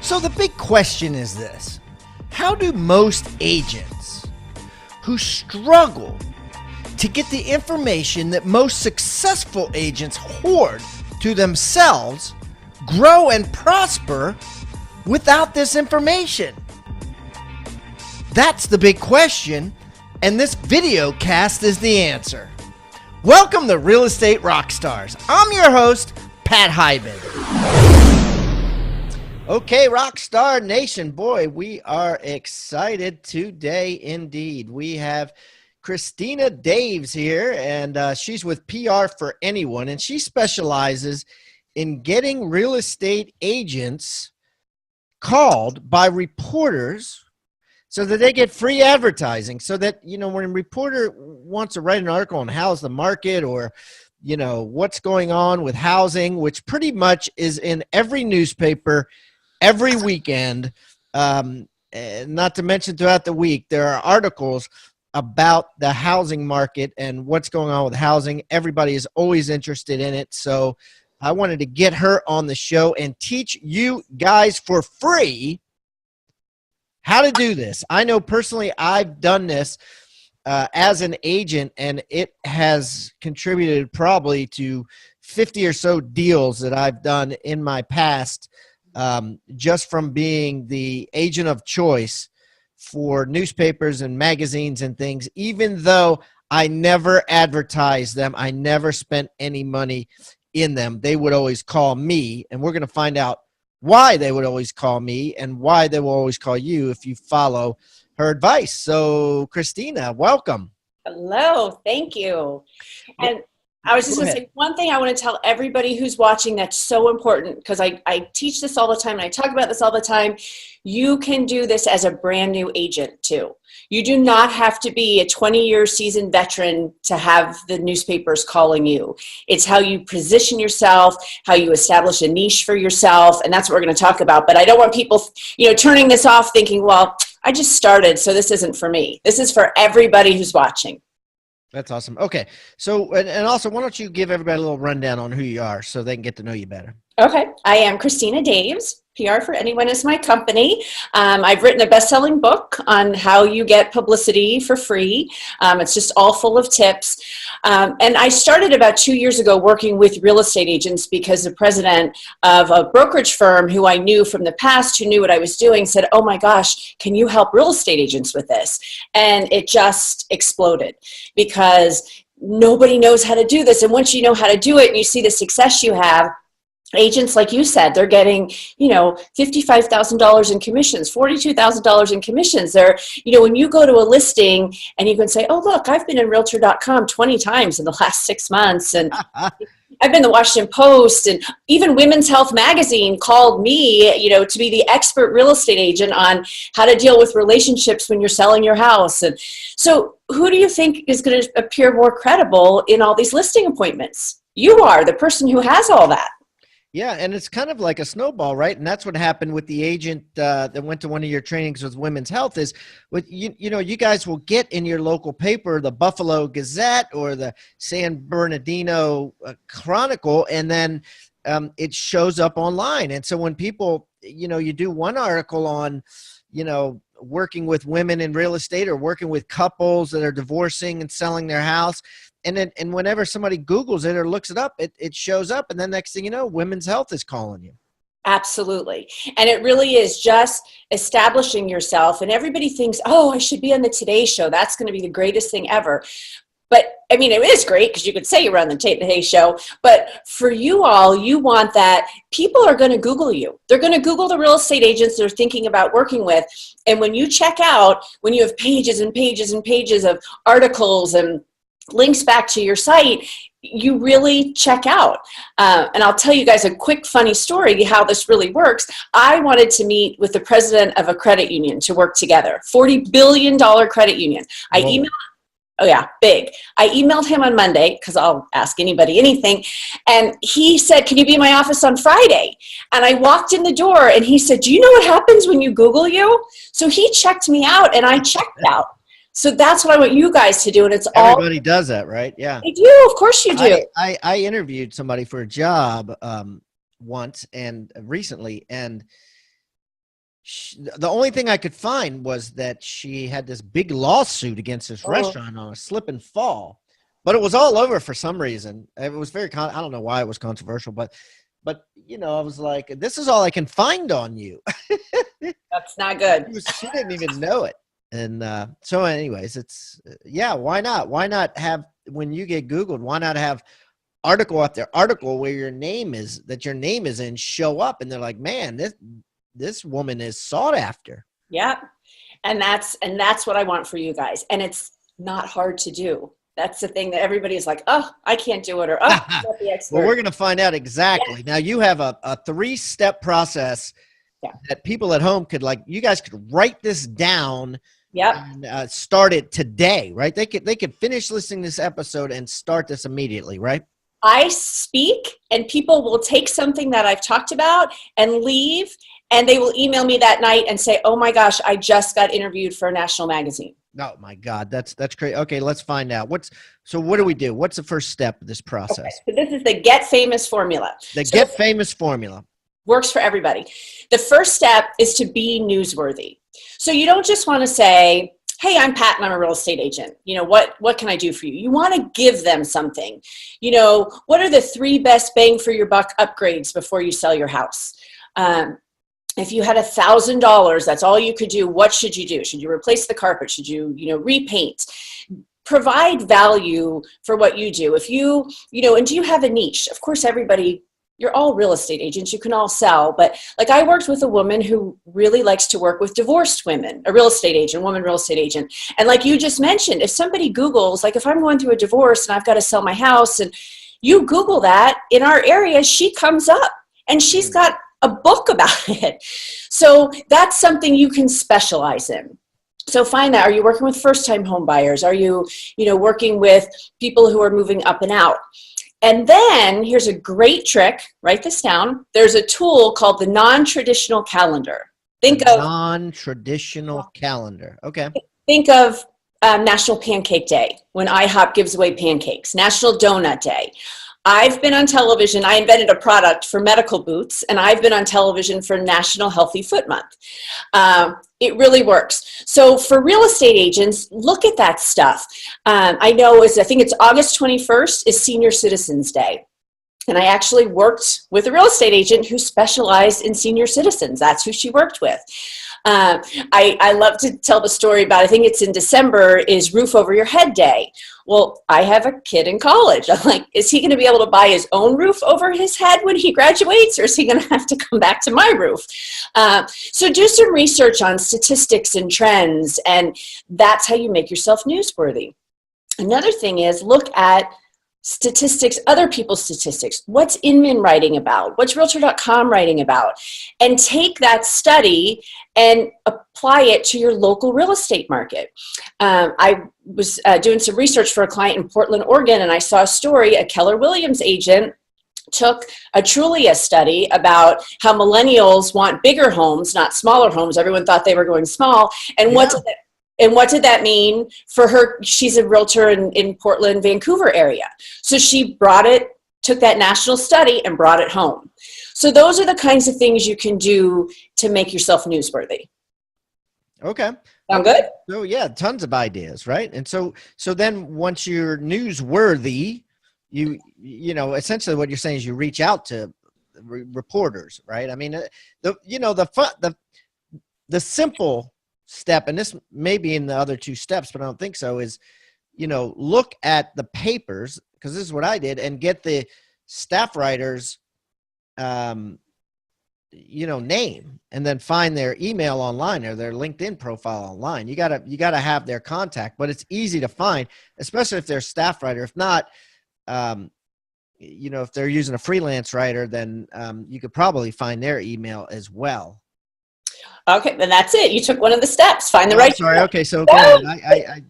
So the big question is this: how do most agents who struggle to get the information that most successful agents hoard to themselves grow and prosper without this information? That's the big question, and this video cast is the answer. Welcome to Real Estate Rockstars. I'm your host, Pat Hyben. Okay, Rockstar Nation, boy, we are excited today indeed. We have Christina Daves here, and she's with PR for Anyone, and she specializes in getting real estate agents called by reporters so that they get free advertising, so that, you know, when a reporter wants to write an article on how's the market or, you know, what's going on with housing, which pretty much is in every newspaper every weekend, not to mention throughout the week, there are articles about the housing market and what's going on with housing. Everybody is always interested in it. So I wanted to get her on the show and teach you guys for free how to do this. I know personally I've done this as an agent, and it has contributed probably to 50 or so deals that I've done in my past, just from being the agent of choice for newspapers and magazines and things. Even though I never advertised them, I never spent any money in them, they would always call me, and we're going to find out why they would always call me and why they will always call you if you follow her advice. So Christina, welcome. Hello, thank you. And I was just going to say one thing I want to tell everybody who's watching that's so important, because I teach this all the time and I talk about this all the time. You can do this as a brand new agent too. You do not have to be a 20-year seasoned veteran to have the newspapers calling you. It's how you position yourself, how you establish a niche for yourself, and that's what we're going to talk about. But I don't want people, turning this off thinking, well, I just started, so this isn't for me. This is for everybody who's watching. That's awesome. Okay. So, and also, why don't you give everybody a little rundown on who you are so they can get to know you better? Okay. I am Christina Daves. PR for Anyone is my company. I've written a best-selling book on how you get publicity for free. It's just all full of tips. And I started about 2 years ago working with real estate agents because the president of a brokerage firm who I knew from the past, who knew what I was doing, said, oh my gosh, can you help real estate agents with this? And it just exploded because nobody knows how to do this. And once you know how to do it and you see the success you have, agents, like you said, they're getting, $55,000 in commissions, $42,000 in commissions. They're, when you go to a listing and you can say, oh, look, I've been in Realtor.com 20 times in the last 6 months. And I've been the Washington Post, and even Women's Health Magazine called me, to be the expert real estate agent on how to deal with relationships when you're selling your house. And so who do you think is going to appear more credible in all these listing appointments? You are the person who has all that. Yeah, and it's kind of like a snowball, right? And that's what happened with the agent that went to one of your trainings with Women's Health is, with you guys will get in your local paper, the Buffalo Gazette or the San Bernardino Chronicle, and then it shows up online. And so when people, you do one article on, working with women in real estate or working with couples that are divorcing and selling their house, and whenever somebody Googles it or looks it up, it shows up. And then next thing you know, Women's Health is calling you. Absolutely. And it really is just establishing yourself. And everybody thinks, oh, I should be on the Today Show. That's going to be the greatest thing ever. But I mean, it is great because you could say you're on the Today Show. But for you all, you want that people are going to Google you. They're going to Google the real estate agents they're thinking about working with. And when you check out, when you have pages and pages and pages of articles and links back to your site, you really check out. And I'll tell you guys a quick funny story how this really works. I wanted to meet with the president of a credit union to work together, $40 billion credit union. I emailed, oh yeah, big. I emailed him on Monday because I'll ask anybody anything. And he said, can you be in my office on Friday? And I walked in the door and he said, do you know what happens when you Google you? So he checked me out and I checked out. So that's what I want you guys to do. And it's everybody does that, right? Yeah. I do. Of course you do. I interviewed somebody for a job once and recently, and the only thing I could find was that she had this big lawsuit against this Oh, restaurant on a slip and fall, but it was all over for some reason. It was very, I don't know why it was controversial, but I was like, this is all I can find on you. that's not good. She didn't even know it. And so anyways, it's, why not? Why not have, when you get Googled, why not have article after article where your name is in show up, and they're like, man, this woman is sought after. Yeah. And that's what I want for you guys. And it's not hard to do. That's the thing that everybody is like, oh, I can't do it, or oh, I'm not the expert. Well, we're going to find out exactly. Yeah. Now you have a 3-step process that people at home could, like, you guys could write this down. Yep. And start it today, right? They could finish listening to this episode and start this immediately, right? I speak, and people will take something that I've talked about and leave, and they will email me that night and say, oh my gosh, I just got interviewed for a national magazine. Oh my God, that's great. Okay, let's find out. So what do we do? What's the first step of this process? Okay, so this is the Get Famous formula. Get Famous formula. Works for everybody. The first step is to be newsworthy. So you don't just want to say, hey, I'm Pat and I'm a real estate agent. What can I do for you? You want to give them something. What are the 3 best bang for your buck upgrades before you sell your house? If you had $1,000, that's all you could do. What should you do? Should you replace the carpet? Should you, repaint? Provide value for what you do. If you, and do you have a niche? Of course, everybody, you're all real estate agents. You can all sell. But like, I worked with a woman who really likes to work with divorced women, a real estate agent, woman real estate agent. And like you just mentioned, if somebody Googles, like if I'm going through a divorce and I've got to sell my house, and you Google that, in our area, she comes up and she's got a book about it. So that's something you can specialize in. So find that. Are you working with first-time home buyers? Are you, working with people who are moving up and out? And then here's a great trick. Write this down. There's a tool called the non-traditional calendar. Think of non-traditional calendar. Okay. Think of National Pancake Day, when IHOP gives away pancakes. National Donut Day. I've been on television. I invented a product for medical boots, and I've been on television for National Healthy Foot Month. It really works. So for real estate agents, look at that stuff. I think it's August 21st is Senior Citizens Day. And I actually worked with a real estate agent who specialized in senior citizens. That's who she worked with. I love to tell the story about, I think it's in December, is Roof Over Your Head Day. Well, I have a kid in college. I'm like, is he going to be able to buy his own roof over his head when he graduates, or is he going to have to come back to my roof? So do some research on statistics and trends, and that's how you make yourself newsworthy. Another thing is look at statistics, other people's statistics. What's Inman writing about? What's Realtor.com writing about? And take that study and apply it to your local real estate market. I was doing some research for a client in Portland, Oregon, and I saw a story. A Keller Williams agent took a Trulia study about how millennials want bigger homes, not smaller homes. Everyone thought they were going small. And what did that mean for her? She's a realtor in Portland, Vancouver area. So she took that national study and brought it home. So those are the kinds of things you can do to make yourself newsworthy. Okay. Sound good? So yeah, tons of ideas, right? And so then once you're newsworthy, you essentially what you're saying is you reach out to reporters, right? I mean, the simple step, and this may be in the other 2 steps, but I don't think so, is, look at the papers, because this is what I did, and get the staff writers, name, and then find their email online or their LinkedIn profile online. You gotta have their contact, but it's easy to find, especially if they're a staff writer. If not, if they're using a freelance writer, then you could probably find their email as well. Okay, then that's it. You took one of the steps. Find the right. Sorry. Okay, so I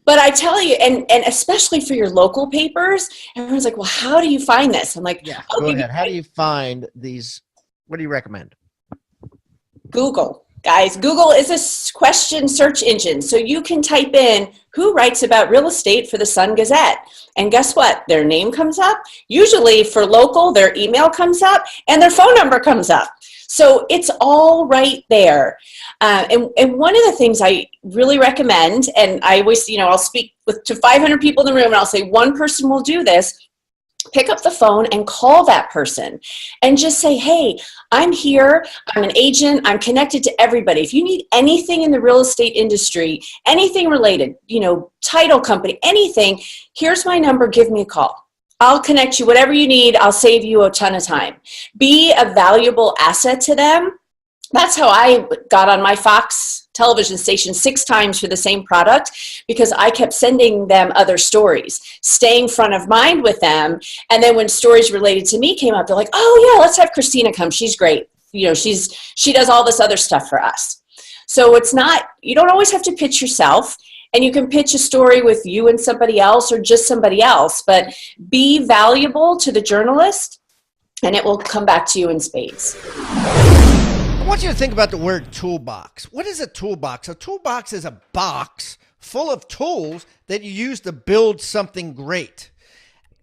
But I tell you, and especially for your local papers, everyone's like, well, how do you find this? I'm like, yeah, go ahead. How do you find these? What do you recommend? Google. Guys, Google is a question search engine. So you can type in who writes about real estate for the Sun Gazette. And guess what? Their name comes up. Usually for local, their email comes up and their phone number comes up. So it's all right there. And one of the things I really recommend, and I always, I'll speak to 500 people in the room and I'll say one person will do this. Pick up the phone and call that person and just say, hey, I'm here. I'm an agent. I'm connected to everybody. If you need anything in the real estate industry, anything related, title company, anything, here's my number. Give me a call. I'll connect you, whatever you need. I'll save you a ton of time. Be a valuable asset to them. That's how I got on my Fox television station 6 times for the same product, because I kept sending them other stories, staying front of mind with them. And then when stories related to me came up, they're like, oh yeah, let's have Christina come. She's great. She does all this other stuff for us. So you don't always have to pitch yourself, and you can pitch a story with you and somebody else or just somebody else, but be valuable to the journalist and it will come back to you in spades. I want you to think about the word toolbox. What is a toolbox? A toolbox is a box full of tools that you use to build something great.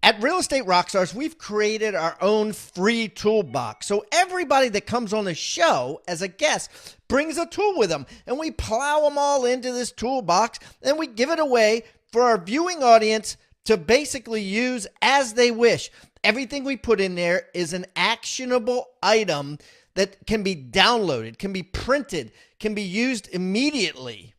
At Real Estate Rockstars, we've created our own free toolbox. So everybody that comes on the show as a guest brings a tool with them, and we plow them all into this toolbox, and we give it away for our viewing audience to basically use as they wish. Everything we put in there is an actionable item that can be downloaded, can be printed, can be used immediately.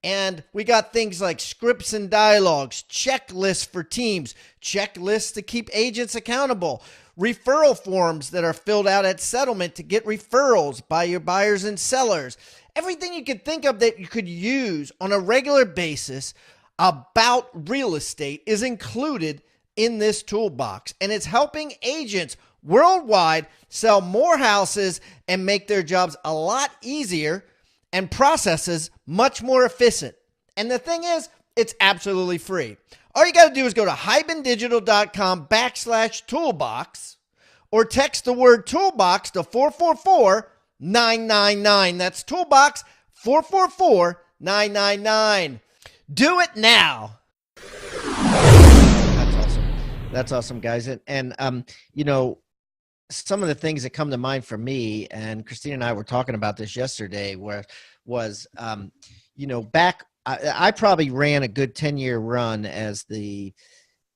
And we got things like scripts and dialogues, checklists for teams, checklists to keep agents accountable, referral forms that are filled out at settlement to get referrals by your buyers and sellers. Everything you could think of that you could use on a regular basis about real estate is included in this toolbox. And it's helping agents worldwide sell more houses and make their jobs a lot easier and processes much more efficient. And the thing is, it's absolutely free. All you got to do is go to hibandigital.com/toolbox or text the word toolbox to 444-999. That's toolbox 444-999. Do it now. That's awesome, guys. And some of the things that come to mind for me, and Christina and I were talking about this yesterday, back, I probably ran a good 10-year run as the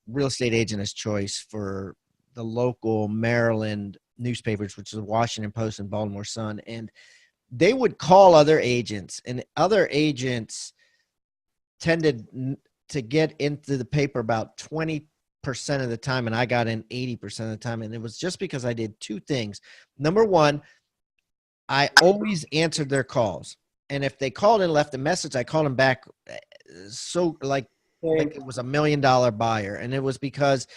real estate agent of choice for the local Maryland newspapers, which is the Washington Post and Baltimore Sun. And they would call other agents, and other agents tended to get into the paper about 20% of the time, and I got in 80% of the time. And it was just because I did 2 things. Number one, I always answered their calls. And if they called and left a message, I called them back. So like it was $1 million buyer. And it was because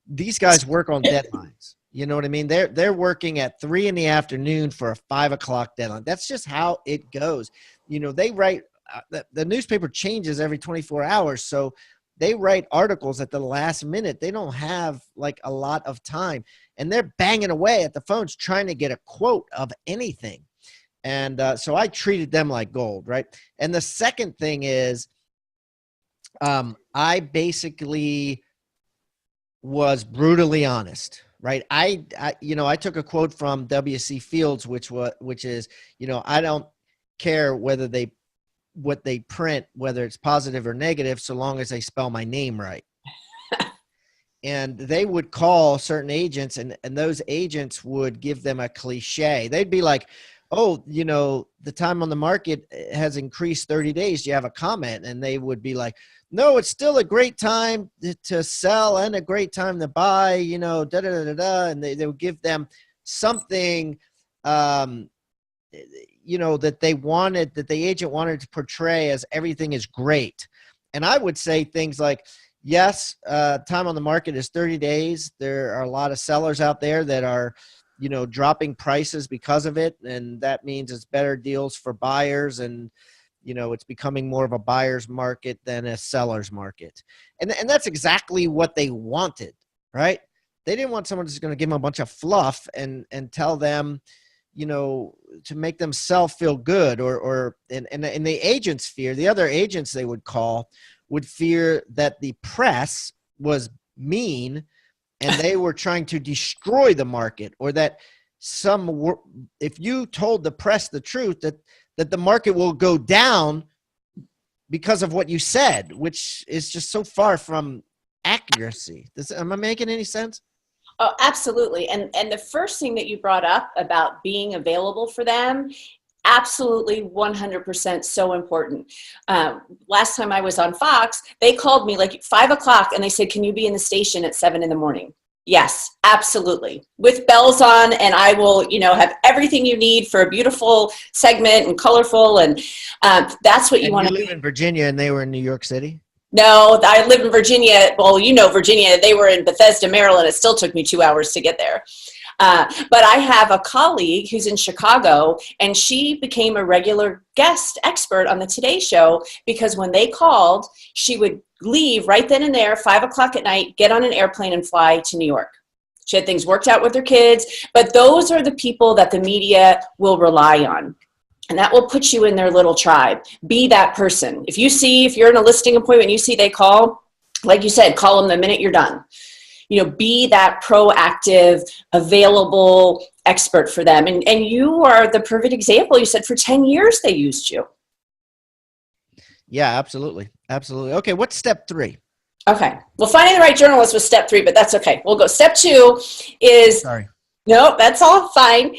these guys work on deadlines. You know what I mean? They're working at 3 p.m. for a 5 o'clock deadline. That's just how it goes. They write, the newspaper changes every 24 hours. So they write articles at the last minute. They don't have like a lot of time, and they're banging away at the phones trying to get a quote of anything. And so I treated them like gold, right? And the second thing is I basically was brutally honest, right? I took a quote from W.C. Fields, which is, I don't care what they print, whether it's positive or negative, so long as they spell my name right. And they would call certain agents, and those agents would give them a cliche. They'd be like, oh, the time on the market has increased 30 days. Do you have a comment? And they would be like, no, it's still a great time to sell and a great time to buy, And they would give them something, that they wanted, that the agent wanted to portray as everything is great. And I would say things like, yes, time on the market is 30 days. There are a lot of sellers out there that are, dropping prices because of it. And that means it's better deals for buyers. And, it's becoming more of a buyer's market than a seller's market. And that's exactly what they wanted, right? They didn't want someone who's going to give them a bunch of fluff and tell them, to make themselves feel good, or in the agent's fear, the other agents they would call would fear that the press was mean and they were trying to destroy the market, or that if you told the press the truth, that the market will go down because of what you said, which is just so far from accuracy. Am I making any sense? Oh, absolutely. And the first thing that you brought up about being available for them, absolutely 100% so important. Last time I was on Fox, they called me like 5 o'clock and they said, can you be in the station at 7 a.m? Yes, absolutely. With bells on, and I will, have everything you need for a beautiful segment and colorful. And that's what you want to do. You live in Virginia and they were in New York City? No, I live in Virginia. Well, Virginia, they were in Bethesda, Maryland. It still took me 2 hours to get there. But I have a colleague who's in Chicago, and she became a regular guest expert on the Today Show because when they called, she would leave right then and there, 5 o'clock at night, get on an airplane and fly to New York. She had things worked out with her kids, but those are the people that the media will rely on. And that will put you in their little tribe. Be that person. If you're in a listing appointment, you see they call, like you said, call them the minute you're done. Be that proactive, available expert for them. And you are the perfect example. You said for 10 years they used you. Yeah, absolutely. Absolutely. Okay, what's step 3? Okay. Well, finding the right journalist was step 3, but that's okay. We'll go. Step 2 is... Sorry. No, that's all fine.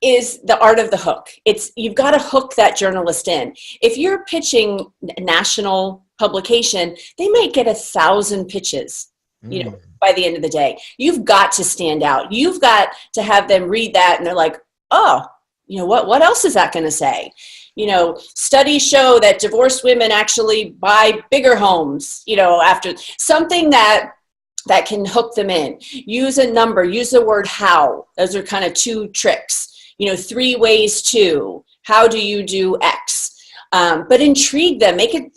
Is the art of the hook. You've got to hook that journalist in. If you're pitching a national publication, they might get 1,000 pitches, by the end of the day. You've got to stand out. You've got to have them read that and they're like, oh, what else is that going to say? Studies show that divorced women actually buy bigger homes, after something that can hook them in. Use a number, use the word how. Those are kind of 2 tricks. 3 ways to, how do you do X? But intrigue them, make it,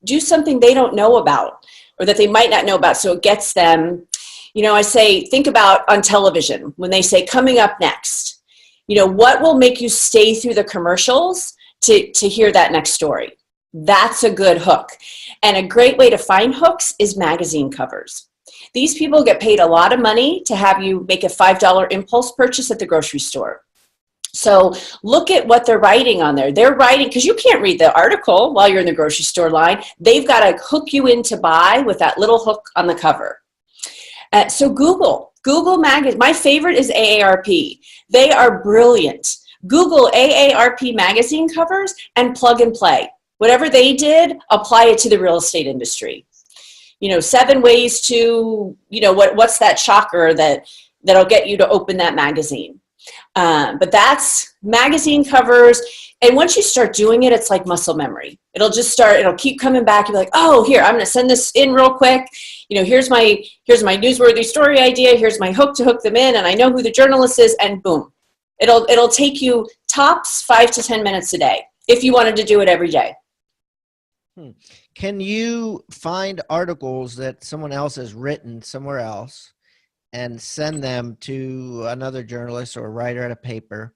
do something they don't know about or that they might not know about. So it gets them, I say, think about on television when they say coming up next, what will make you stay through the commercials to hear that next story? That's a good hook. And a great way to find hooks is magazine covers. These people get paid a lot of money to have you make a $5 impulse purchase at the grocery store. So look at what they're writing on there. They're writing, because you can't read the article while you're in the grocery store line. They've got to hook you in to buy with that little hook on the cover. So Google magazine. My favorite is AARP. They are brilliant. Google AARP magazine covers and plug and play. Whatever they did, apply it to the real estate industry. 7 ways to, what's that shocker that'll get you to open that magazine. But that's magazine covers. And once you start doing it, it's like muscle memory. It'll keep coming back. You'll be like, oh, here, I'm going to send this in real quick. Here's my newsworthy story idea. Here's my hook to hook them in. And I know who the journalist is, and boom. It'll take you tops 5 to 10 minutes a day if you wanted to do it every day. Can you find articles that someone else has written somewhere else and send them to another journalist or writer at a paper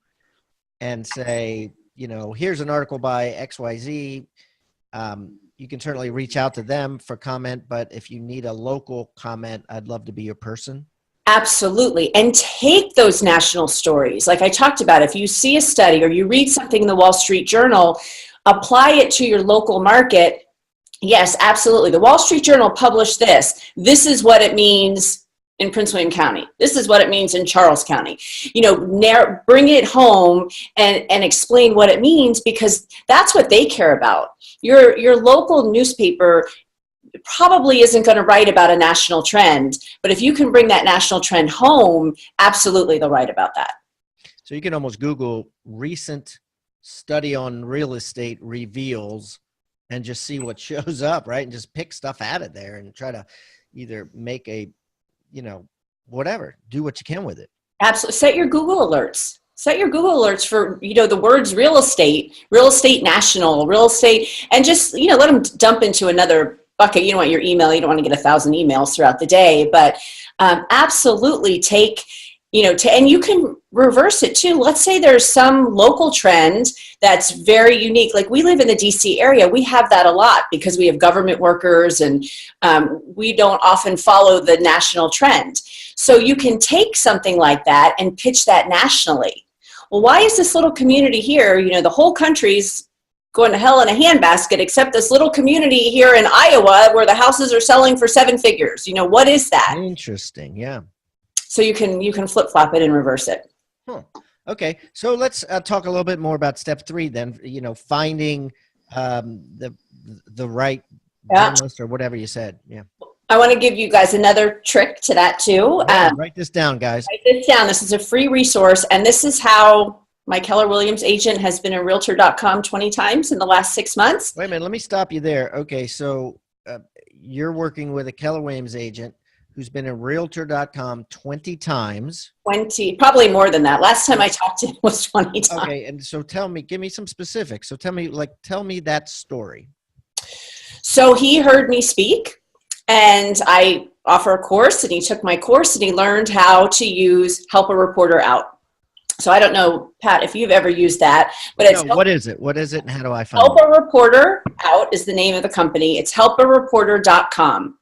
and say, here's an article by XYZ. You can certainly reach out to them for comment, but if you need a local comment, I'd love to be your person. Absolutely. And take those national stories. Like I talked about, if you see a study or you read something in the Wall Street Journal, apply it to your local market. Yes, absolutely. The Wall Street Journal published this. This is what it means in Prince William County. This is what it means in Charles County. Bring it home and explain what it means, because that's what they care about. Your local newspaper probably isn't going to write about a national trend, but if you can bring that national trend home, absolutely they'll write about that. So you can almost Google recent study on real estate reveals and just see what shows up, right? And just pick stuff out of there and try to either make a, whatever, do what you can with it. Absolutely. Set your Google alerts. Set your Google alerts for, the words real estate national, real estate, and just, let them dump into another bucket. You don't want your email. You don't want to get 1,000 emails throughout the day, but absolutely take, and you can reverse it too. Let's say there's some local trend that's very unique. Like we live in the DC area. We have that a lot because we have government workers and we don't often follow the national trend. So you can take something like that and pitch that nationally. Well, why is this little community here? You know, the whole country's going to hell in a handbasket except this little community here in Iowa where the houses are selling for 7 figures. You know, what is that? Interesting. Yeah. So you can flip-flop it and reverse it. Huh. Okay. So let's talk a little bit more about step 3 then, you know, finding the right journalist or whatever you said. Yeah. I want to give you guys another trick to that too. Write this down, guys. Write this down. This is a free resource, and this is how my Keller Williams agent has been in Realtor.com 20 times in the last 6 months. Wait a minute. Let me stop you there. Okay. So you're working with a Keller Williams agent who's been in Realtor.com 20 times. 20, probably more than that. Last time I talked to him was 20 times. Okay. And so tell me, give me some specifics. So tell me that story. So he heard me speak, and I offer a course, and he took my course and he learned how to use Help a Reporter Out. So I don't know, Pat, if you've ever used that, but it's what is it? What is it and how do I find Help a Reporter Out is the name of the company. It's helpareporter.com.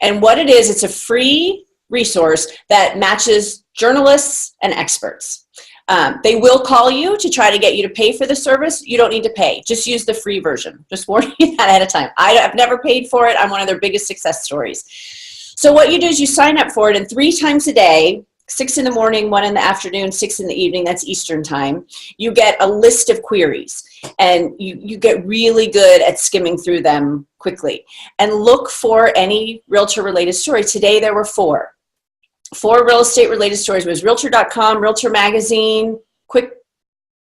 And what it is, it's a free resource that matches journalists and experts. They will call you to try to get you to pay for the service. You don't need to pay. Just use the free version. Just warn you that ahead of time. I've never paid for it. I'm one of their biggest success stories. So what you do is you sign up for it, and 3 times a day, 6 in the morning, 1 in the afternoon, 6 in the evening, that's Eastern time, you get a list of queries, and you get really good at skimming through them quickly. And look for any realtor-related story. Today there were 4 real estate related stories. It was Realtor.com, Realtor Magazine,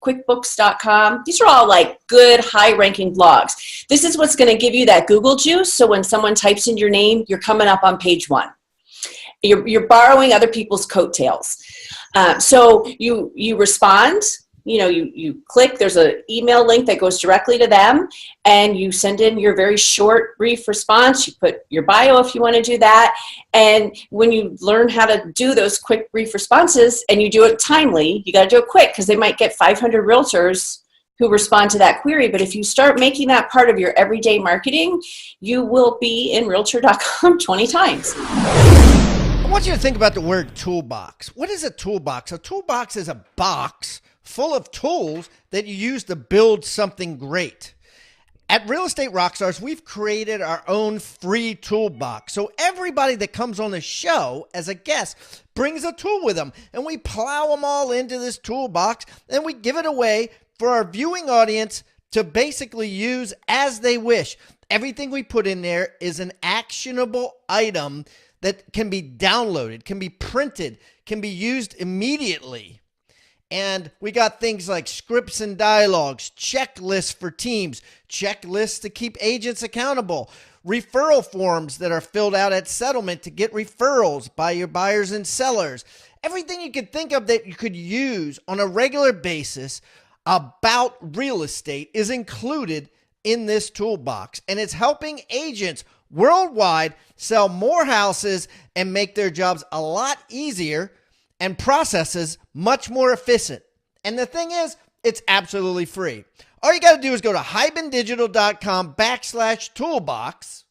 QuickBooks.com. These are all like good, high-ranking blogs. This is what's going to give you that Google juice. So when someone types in your name, you're coming up on page 1. You're borrowing other people's coattails. So you respond. You know, you click. There's an email link that goes directly to them, and you send in your very short, brief response. You put your bio if you want to do that. And when you learn how to do those quick, brief responses, and you do it timely, you got to do it quick because they might get 500 realtors who respond to that query. But if you start making that part of your everyday marketing, you will be in Realtor.com 20 times. I want you to think about the word toolbox. What is a toolbox? A toolbox is a box full of tools that you use to build something great. At Real Estate Rockstars, we've created our own free toolbox. So everybody that comes on the show as a guest brings a tool with them, and we plow them all into this toolbox, and we give it away for our viewing audience to basically use as they wish. Everything we put in there is an actionable item that can be downloaded, can be printed, can be used immediately. And we got things like scripts and dialogues, checklists for teams, checklists to keep agents accountable, referral forms that are filled out at settlement to get referrals by your buyers and sellers. Everything you could think of that you could use on a regular basis about real estate is included in this toolbox. And it's helping agents worldwide sell more houses and make their jobs a lot easier and processes much more efficient. And the thing is, it's absolutely free. All you got to do is go to hibandigital.com/toolbox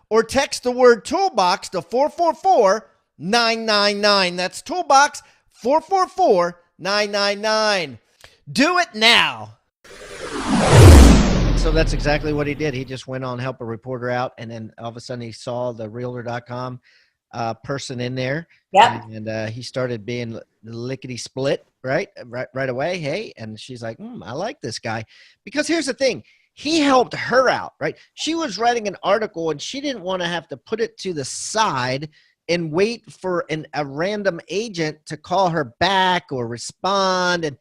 or text the word toolbox to 444-999. That's toolbox 444-999. Do it now. So that's exactly what he did. He just went on Help a Reporter Out, and then all of a sudden he saw the Realtor.com person in there. Yep. And he started being lickety split right away. Hey, and she's like, I like this guy. Because here's the thing. He helped her out, right? She was writing an article and she didn't want to have to put it to the side and wait for a random agent to call her back or respond.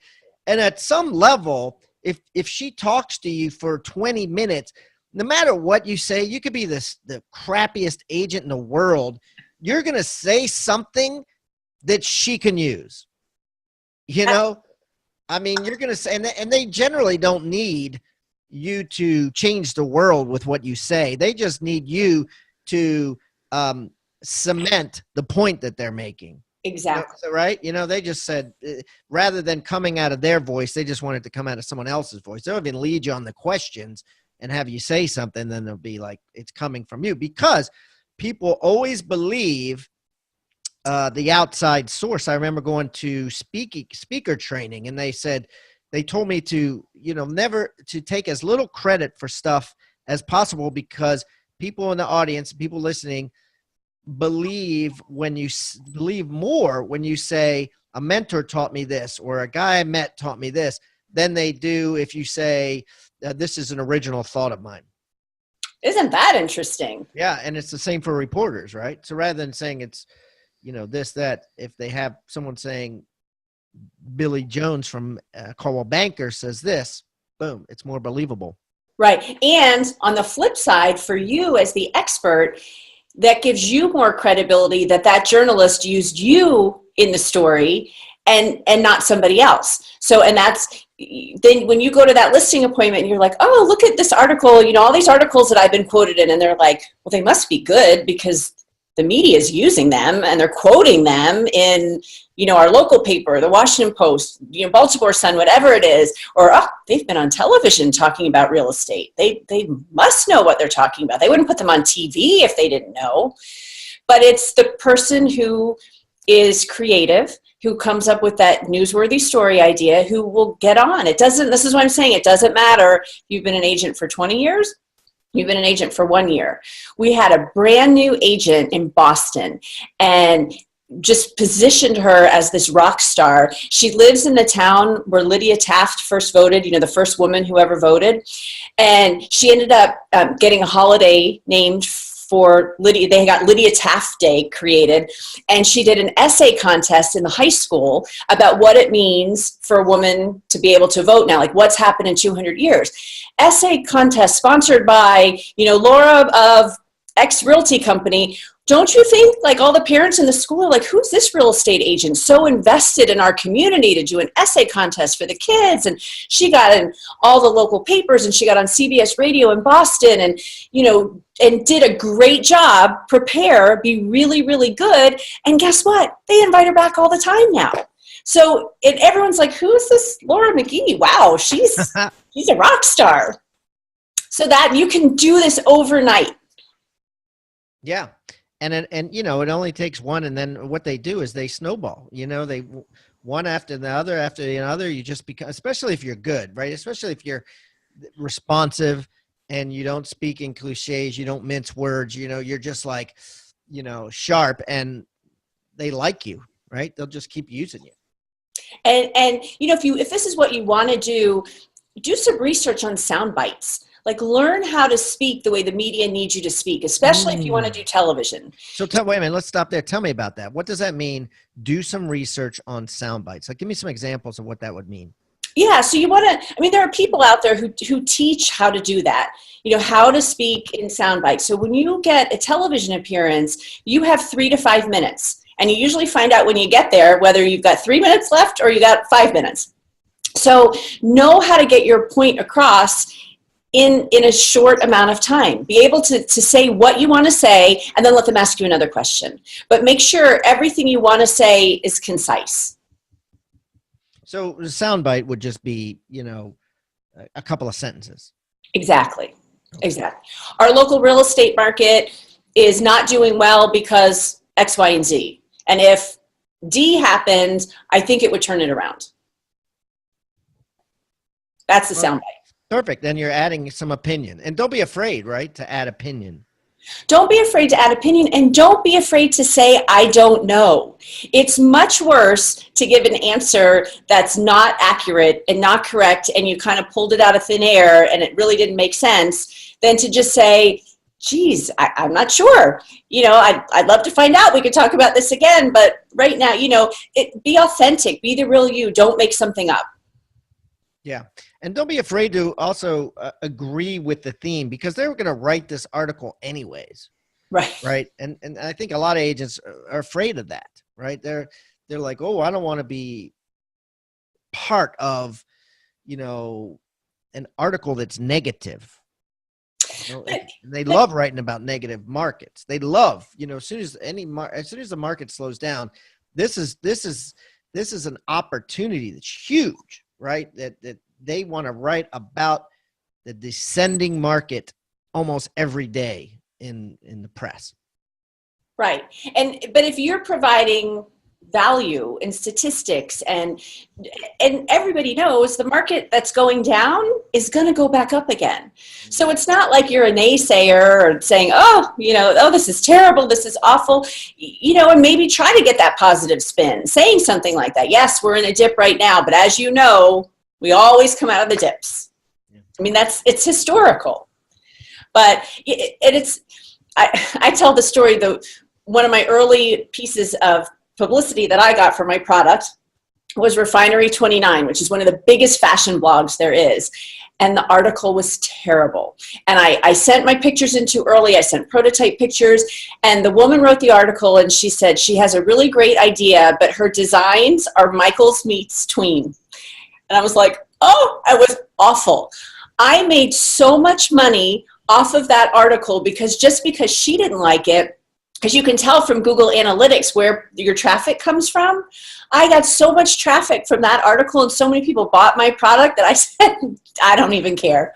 And at some level, if she talks to you for 20 minutes, no matter what you say, you could be the crappiest agent in the world. You're going to say something that she can use. You know, I mean, you're going to say, and they generally don't need you to change the world with what you say. They just need you to cement the point that they're making. Exactly. Right? You know, they just said, rather than coming out of their voice, they just wanted to come out of someone else's voice. They'll even lead you on the questions and have you say something, then they'll be like, it's coming from you. Because people always believe the outside source. I remember going to speaker training, and they told me to, never to take as little credit for stuff as possible, because people in the audience, people listening, believe more when you say a mentor taught me this, or a guy I met taught me this, than they do if you say this is an original thought of mine. Isn't that interesting? Yeah, and it's the same for reporters, right? So rather than saying it's, this, that, if they have someone saying Billy Jones from Coldwell Banker says this, boom, it's more believable. Right. And on the flip side, for you as the expert, that gives you more credibility that journalist used you in the story and not somebody else. So, and that's then when you go to that listing appointment and you're like, oh, look at this article, all these articles that I've been quoted in, and they're like, well, they must be good because the media is using them and they're quoting them in, our local paper, the Washington Post, Baltimore Sun, whatever it is, or, oh, they've been on television talking about real estate. They must know what they're talking about. They wouldn't put them on TV if they didn't know. But it's the person who is creative, who comes up with that newsworthy story idea, who will get on. This is what I'm saying. It doesn't matter if you've been an agent for 20 years, you've been an agent for 1 year. We had a brand new agent in Boston and just positioned her as this rock star. She lives in the town where Lydia Taft first voted, the first woman who ever voted. And she ended up getting a holiday named for Lydia. They got Lydia Taft Day created. And she did an essay contest in the high school about what it means for a woman to be able to vote now, like what's happened in 200 years. Essay contest sponsored by, Laura of X Realty Company. Don't you think like all the parents in the school are like, who's this real estate agent so invested in our community to do an essay contest for the kids? And she got in all the local papers and she got on CBS radio in Boston and, and did a great job, prepare, be really, really good. And guess what? They invite her back all the time now. So everyone's like, who is this Laura McGee? Wow, she's a rock star. So that you can do this overnight. Yeah. And it only takes one, and then what they do is they snowball. They one after the other. You just become, especially if you're good, right? Especially if you're responsive and you don't speak in cliches, you don't mince words. You're just like, sharp, and they like you, right? They'll just keep using you. And if this is what you want to do some research on sound bites. Like learn how to speak the way the media needs you to speak, especially if you want to do television. So wait a minute, let's stop there. Tell me about that. What does that mean? Do some research on sound bites. Like give me some examples of what that would mean. Yeah. So there are people out there who teach how to do that, how to speak in sound bites. So when you get a television appearance, you have 3 to 5 minutes, and you usually find out when you get there, whether you've got 3 minutes left or you got 5 minutes. So know how to get your point across in a short amount of time. Be able to say what you want to say, and then let them ask you another question. But make sure everything you want to say is concise. So the soundbite would just be, a couple of sentences. Exactly. Exactly. Our local real estate market is not doing well because X, Y, and Z. And if D happened, I think it would turn it around. That's the soundbite. Perfect. Then you're adding some opinion. And don't be afraid, right, to add opinion. Don't be afraid to add opinion, and don't be afraid to say, I don't know. It's much worse to give an answer that's not accurate and not correct, and you kind of pulled it out of thin air and it really didn't make sense, than to just say, geez, I'm not sure. I'd love to find out. We could talk about this again, but right now, be authentic, be the real you. Don't make something up. Yeah. And don't be afraid to also agree with the theme, because they were going to write this article anyways. Right. Right. And I think a lot of agents are afraid of that, right? They're like, oh, I don't want to be part of, an article that's negative. They love writing about negative markets. They love, as soon as the market slows down, this is an opportunity that's huge, right? That they want to write about the descending market almost every day in the press. Right. But if you're providing value and statistics and everybody knows the market that's going down is going to go back up again. So it's not like you're a naysayer or saying, oh, this is terrible, this is awful, and maybe try to get that positive spin, saying something like that. Yes, we're in a dip right now, but as you know, we always come out of the dips. I mean, it's historical. But I tell the story, one of my early pieces of publicity that I got for my product was Refinery 29, which is one of the biggest fashion blogs there is. And the article was terrible. And I sent my pictures in too early. I sent prototype pictures. And the woman wrote the article and she said she has a really great idea, but her designs are Michaels meets tween. And I was like, oh, it was awful. I made so much money off of that article because she didn't like it, because you can tell from Google Analytics where your traffic comes from. I got so much traffic from that article and so many people bought my product that I said, I don't even care.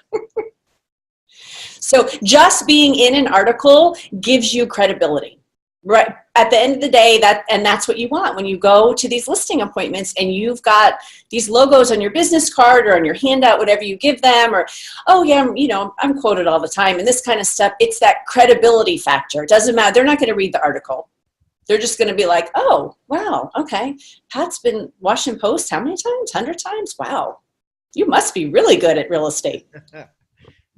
So just being in an article gives you credibility. Right at the end of the day, that's what you want when you go to these listing appointments and you've got these logos on your business card or on your handout, whatever you give them, or, oh yeah, I'm quoted all the time and this kind of stuff. It's that credibility factor. It doesn't matter. They're not going to read the article. They're just going to be like, oh, wow, okay. Pat's been Washington Post how many times? 100 times? Wow. You must be really good at real estate.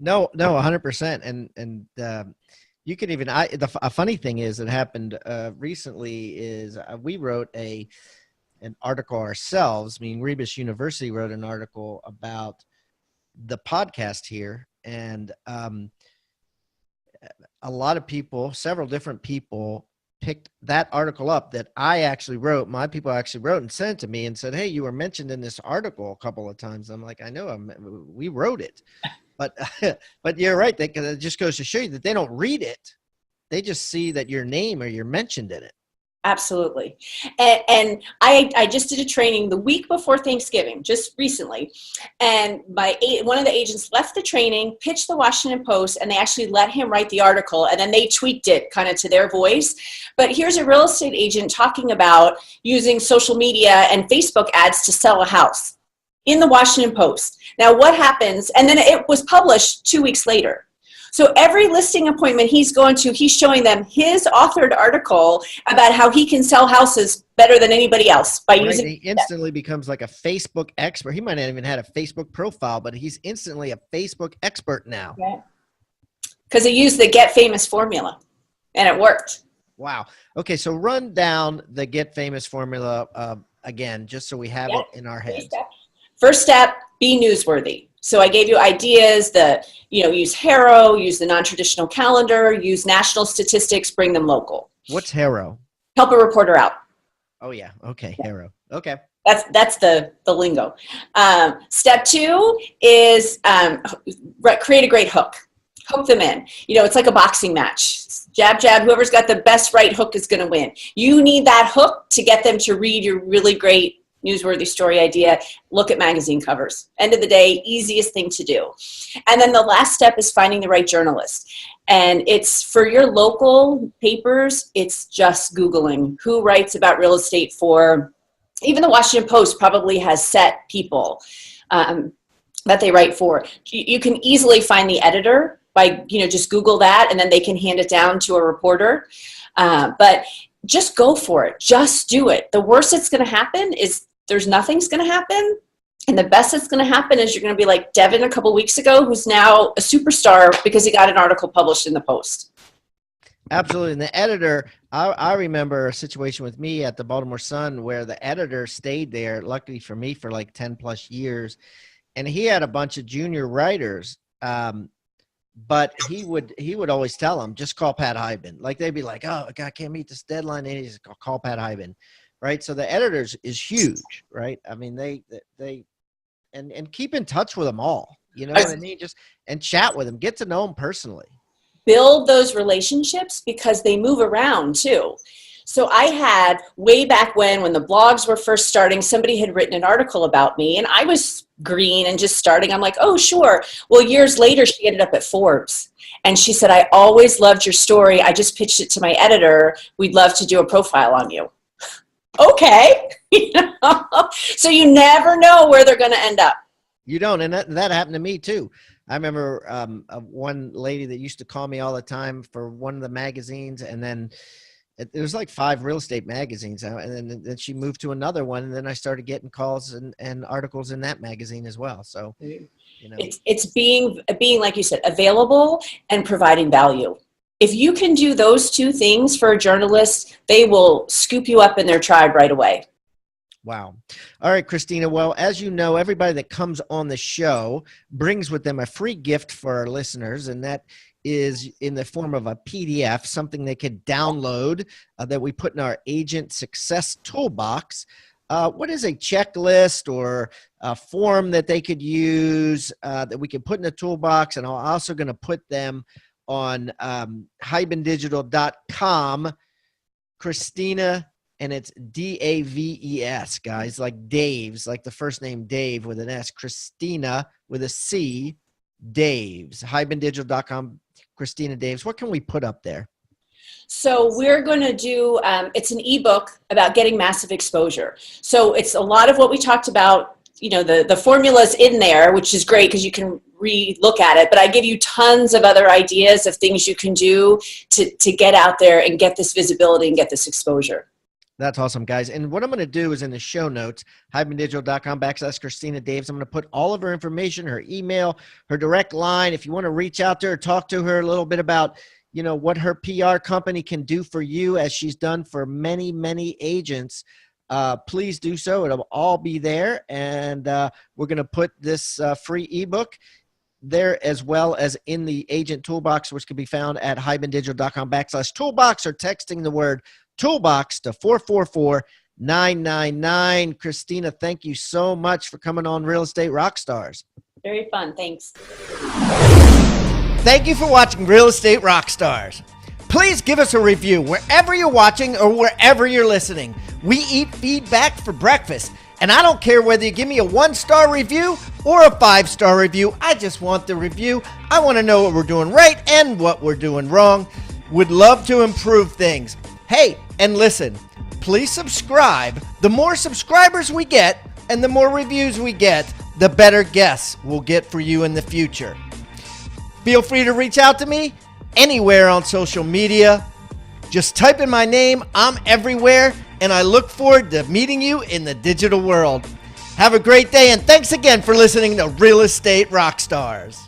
No, 100%. And you can even, a funny thing is that happened recently is we wrote an article ourselves. I mean, Rebus University wrote an article about the podcast here. And a lot of people, several different people picked that article up that I actually wrote. My people actually wrote and sent it to me and said, hey, you were mentioned in this article a couple of times. I'm like, I know, we wrote it. But you're right. It just goes to show you that they don't read it. They just see that your name or you're mentioned in it. Absolutely. And I just did a training the week before Thanksgiving, just recently. And one of the agents left the training, pitched the Washington Post, and they actually let him write the article. And then they tweaked it kind of to their voice. But here's a real estate agent talking about using social media and Facebook ads to sell a house in the Washington Post. Now what happens, and then it was published 2 weeks later. So every listing appointment he's going to, he's showing them his authored article about how he can sell houses better than anybody else by using. He instantly becomes like a Facebook expert. He might not even had a Facebook profile, but he's instantly a Facebook expert now. Yeah. Because he used the Get Famous formula and it worked. Wow. Okay. So run down the Get Famous formula again, just so we have it in our heads. First step, be newsworthy. So I gave you ideas that, use HARO, use the non-traditional calendar, use national statistics, bring them local. What's HARO? Help a reporter out. Oh yeah. Okay. Yeah. HARO. Okay. That's the lingo. Step 2 is create a great hook. Hook them in. It's like a boxing match. Jab, jab, whoever's got the best right hook is going to win. You need that hook to get them to read your really great newsworthy story idea. Look at magazine covers. End of the day, easiest thing to do. And then the last step is finding the right journalist. And it's for your local papers, it's just Googling who writes about real estate for, even the Washington Post probably has set people that they write for. You can easily find the editor by, just Google that, and then they can hand it down to a reporter. But just go for it. Just do it. The worst that's going to happen is nothing's going to happen. And the best that's going to happen is you're going to be like Devin a couple weeks ago, who's now a superstar because he got an article published in the Post. Absolutely. And the editor, I remember a situation with me at the Baltimore Sun where the editor stayed there, luckily for me, for like 10 plus years. And he had a bunch of junior writers. But he would always tell them, just call Pat Hyben. Like they'd be like, oh, God, I can't meet this deadline. And he's like, call Pat Hyben. Right. So the editors is huge. Right. I mean, they keep in touch with them all, what I mean? And chat with them, get to know them personally. Build those relationships because they move around too. So I had, way back when the blogs were first starting, somebody had written an article about me, and I was green and just starting. I'm like, oh, sure. Well, years later, she ended up at Forbes. And she said, I always loved your story. I just pitched it to my editor. We'd love to do a profile on you. Okay. So you never know where they're going to end up. You don't. And that happened to me too. I remember one lady that used to call me all the time for one of the magazines, and then there was like 5 real estate magazines, and then she moved to another one, and then I started getting calls and articles in that magazine as well. So, you know, it's being, like you said, available and providing value. If you can do those 2 things for a journalist, they will scoop you up in their tribe right away. Wow. All right, Christina. Well, as you know, everybody that comes on the show brings with them a free gift for our listeners, and that is in the form of a PDF, something they could download that we put in our Agent Success Toolbox. What is a checklist or a form that they could use that we can put in the toolbox? And I'm also going to put them on hybendigital.com. Christina, and it's Daves, guys, like Daves, like the first name Dave with an S, Christina with a C, Daves, hybendigital.com, Christina Daves. What can we put up there? So we're going to do, it's an ebook about getting massive exposure. So it's a lot of what we talked about, you know, the formula's in there, which is great because you can re-look at it, but I give you tons of other ideas of things you can do to get out there and get this visibility and get this exposure. That's awesome, guys. And what I'm going to do is in the show notes, hybendigital.com/Christina Daves, I'm going to put all of her information, her email, her direct line. If you want to reach out to her, talk to her a little bit about, you know, what her PR company can do for you as she's done for many, many agents, please do so. It'll all be there. And we're going to put this free ebook there as well as in the agent toolbox, which can be found at hybendigital.com/toolbox, or texting the word toolbox to 444-999. Christina, thank you so much for coming on Real Estate Rockstars. Very fun. Thanks. Thank you for watching Real Estate Rockstars. Please give us a review wherever you're watching or wherever you're listening. We eat feedback for breakfast, and I don't care whether you give me a 1-star review or a 5-star review. I just want the review. I want to know what we're doing right and what we're doing wrong. Would love to improve things. Hey, and listen, please subscribe. The more subscribers we get and the more reviews we get, the better guests we'll get for you in the future. Feel free to reach out to me anywhere on social media. Just type in my name. I'm everywhere, and I look forward to meeting you in the digital world. Have a great day, and thanks again for listening to Real Estate Rockstars.